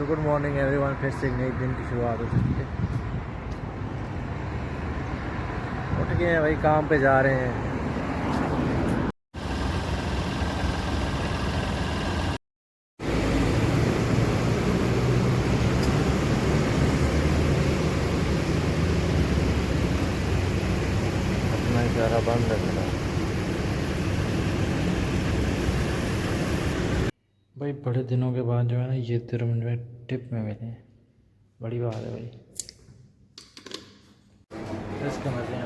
So good morning everyone. फिर से एक नई दिन की शुरुआत हो चुकी है। उठ गए हैं भाई, काम पे जा रहे हैं। अपना इशारा बंद रखना भाई। बड़े दिनों के बाद जो है ना ये तिरमिज में टिप में मिले हैं, बड़ी बात है भाई। इसके मजे हैं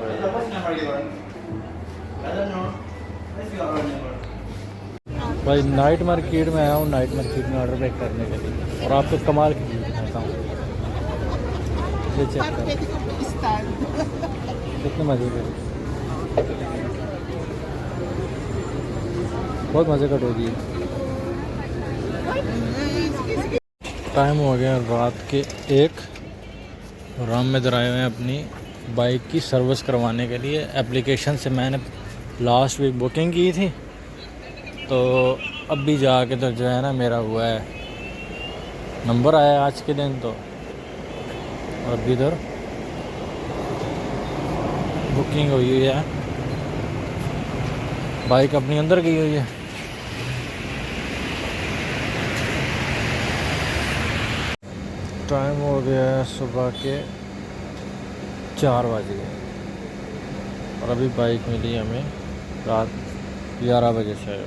भाई। नाइट मार्केट में आया हूँ, नाइट मार्केट में ऑर्डर बैक करने के लिए, और आपको कमाल की चीज़ दिखाता हूँ। ये चेक कर कितने मज़े के, बहुत मज़े का डोगी है। टाइम हो गया रात के 1 और हम इधर आए हुए हैं अपनी बाइक की सर्विस करवाने के लिए। एप्लीकेशन से मैंने लास्ट वीक बुकिंग की थी, तो अभी जाके तो जो है ना मेरा हुआ है, नंबर आया आज के दिन। तो अभी इधर बुकिंग हुई हुई है, बाइक अपनी अंदर गई हुई है। टाइम हो गया है सुबह के 4 बज गए और अभी बाइक मिली हमें रात 11 बजे से।